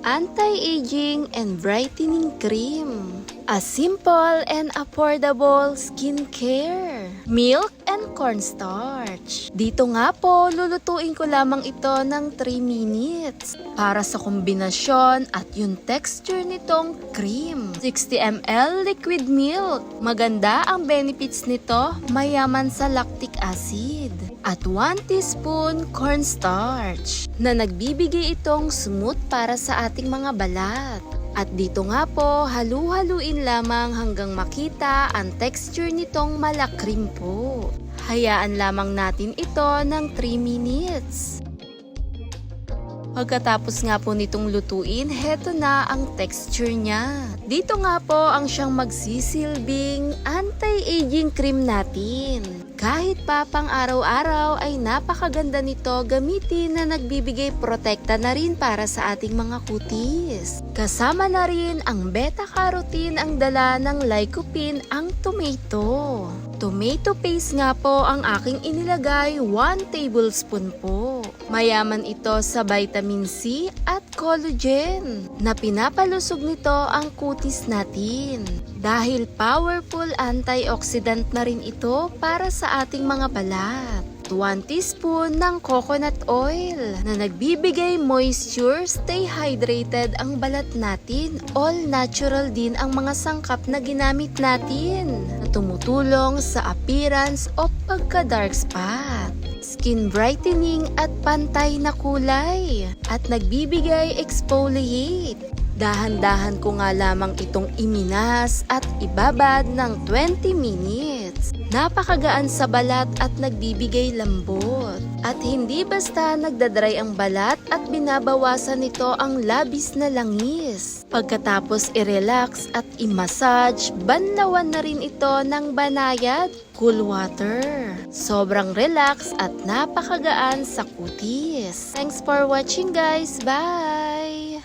Anti-aging and brightening cream. A simple and affordable skincare. Milk and cornstarch. Dito nga po, lulutuin ko lamang ito ng 3 minutes. Para sa kombinasyon at yung texture nitong cream. 60 ml liquid milk. Maganda ang benefits nito, mayaman sa lactic acid. At 1 teaspoon cornstarch na nagbibigay itong smooth para sa ating mga balat. At dito nga po, halu-haluin lamang hanggang makita ang texture nitong malakrim po. Hayaan lamang natin ito ng 3 minutes. Pagkatapos nga po nitong lutuin, heto na ang texture niya. Dito nga po ang siyang magsisilbing anti-aging cream natin. Kahit pa pang araw-araw ay napakaganda nito gamitin na nagbibigay protekta na rin para sa ating mga kutis. Kasama na rin ang beta-carotene ang dala ng lycopene ang tomato. Tomato paste nga po ang aking inilagay 1 tablespoon po. Mayaman ito sa vitamin C at collagen na pinapalusog nito ang kutis natin. Dahil powerful antioxidant na rin ito para sa ating mga balat. 1 teaspoon ng coconut oil na nagbibigay moisture, stay hydrated ang balat natin. All natural din ang mga sangkap na ginamit natin na tumutulong sa appearance o pagka-dark spot, skin brightening at pantay na kulay at nagbibigay exfoliate. Dahan-dahan ko nga lamang itong iminas at ibabad ng 20 minutes. Napakagaan sa balat at nagbibigay lambot. At hindi basta nagdadry ang balat at binabawasan nito ang labis na langis. Pagkatapos i-relax at i-massage, banlawan na rin ito ng banayad, cool water. Sobrang relax at napakagaan sa kutis. Thanks for watching guys. Bye!